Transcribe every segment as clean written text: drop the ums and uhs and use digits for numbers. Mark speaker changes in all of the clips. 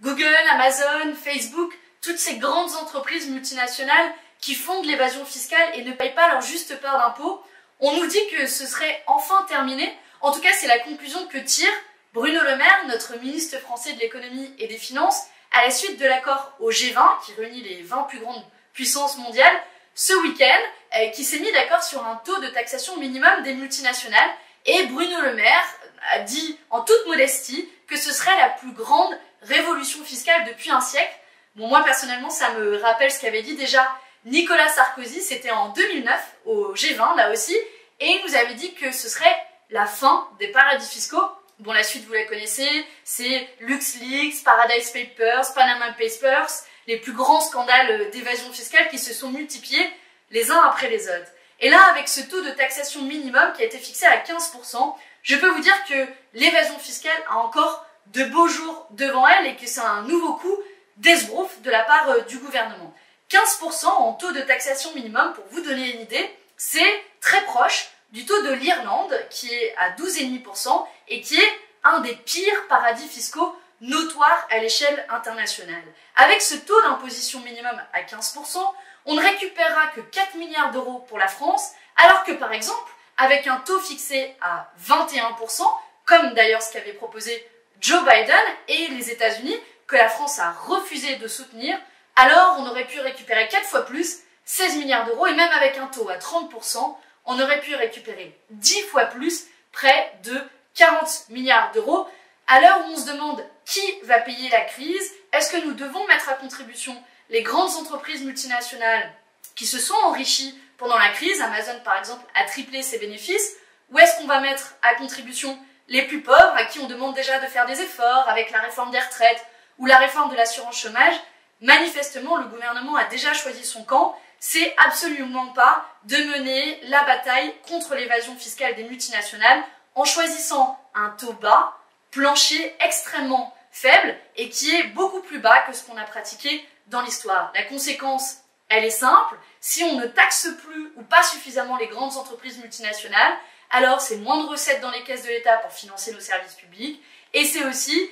Speaker 1: Google, Amazon, Facebook, toutes ces grandes entreprises multinationales qui font de l'évasion fiscale et ne payent pas leur juste part d'impôts, on nous dit que ce serait enfin terminé. En tout cas, c'est la conclusion que tire Bruno Le Maire, notre ministre français de l'économie et des finances, à la suite de l'accord au G20, qui réunit les 20 plus grandes puissances mondiales, ce week-end, qui s'est mis d'accord sur un taux de taxation minimum des multinationales. Et Bruno Le Maire a dit en toute modestie que ce serait la plus grande révolution fiscale depuis un siècle. Bon, moi personnellement, ça me rappelle ce qu'avait dit déjà Nicolas Sarkozy, c'était en 2009 au G20 là aussi, et il nous avait dit que ce serait la fin des paradis fiscaux. Bon, la suite vous la connaissez, c'est LuxLeaks, Paradise Papers, Panama Papers, les plus grands scandales d'évasion fiscale qui se sont multipliés les uns après les autres. Et là, avec ce taux de taxation minimum qui a été fixé à 15%, je peux vous dire que l'évasion fiscale a encore de beaux jours devant elle et que c'est un nouveau coup d'esbrouf de la part du gouvernement. 15% en taux de taxation minimum, pour vous donner une idée, c'est très proche du taux de l'Irlande qui est à 12,5% et qui est un des pires paradis fiscaux notoires à l'échelle internationale. Avec ce taux d'imposition minimum à 15%, on ne récupérera que 4 milliards d'euros pour la France, alors que par exemple, avec un taux fixé à 21%, comme d'ailleurs ce qu'avait proposé Joe Biden et les États-Unis, que la France a refusé de soutenir, alors on aurait pu récupérer 4 fois plus, 16 milliards d'euros, et même avec un taux à 30%, on aurait pu récupérer 10 fois plus, près de 40 milliards d'euros. À l'heure où on se demande qui va payer la crise, est-ce que nous devons mettre à contribution les grandes entreprises multinationales qui se sont enrichies pendant la crise, Amazon par exemple a triplé ses bénéfices, ou est-ce qu'on va mettre à contribution les plus pauvres à qui on demande déjà de faire des efforts avec la réforme des retraites ou la réforme de l'assurance chômage? Manifestement, le gouvernement a déjà choisi son camp. C'est absolument pas de mener la bataille contre l'évasion fiscale des multinationales en choisissant un taux bas, plancher extrêmement faible et qui est beaucoup plus bas que ce qu'on a pratiqué dans l'histoire. La conséquence, elle est simple. Si on ne taxe plus ou pas suffisamment les grandes entreprises multinationales, alors c'est moins de recettes dans les caisses de l'État pour financer nos services publics et c'est aussi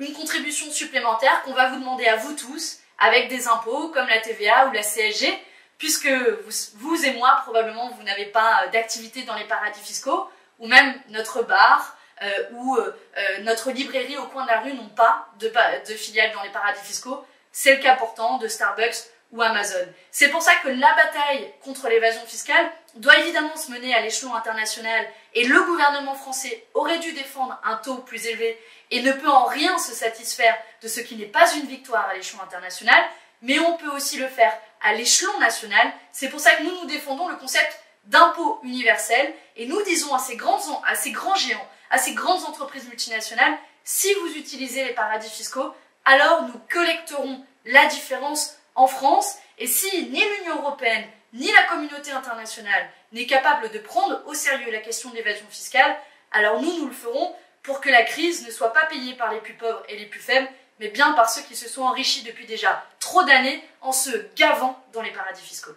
Speaker 1: une contribution supplémentaire qu'on va vous demander à vous tous avec des impôts comme la TVA ou la CSG, puisque vous et moi, probablement, vous n'avez pas d'activité dans les paradis fiscaux, ou même notre bar ou notre librairie au coin de la rue n'ont pas de filiale dans les paradis fiscaux. C'est le cas pourtant de Starbucks ou Amazon. C'est pour ça que la bataille contre l'évasion fiscale doit évidemment se mener à l'échelon international et le gouvernement français aurait dû défendre un taux plus élevé et ne peut en rien se satisfaire de ce qui n'est pas une victoire à l'échelon international, mais on peut aussi le faire à l'échelon national. C'est pour ça que nous défendons le concept d'impôt universel et nous disons à ces grands géants, à ces grandes entreprises multinationales, si vous utilisez les paradis fiscaux, alors nous collecterons la différence en France, et si ni l'Union européenne ni la communauté internationale n'est capable de prendre au sérieux la question de l'évasion fiscale, alors nous le ferons pour que la crise ne soit pas payée par les plus pauvres et les plus faibles, mais bien par ceux qui se sont enrichis depuis déjà trop d'années en se gavant dans les paradis fiscaux.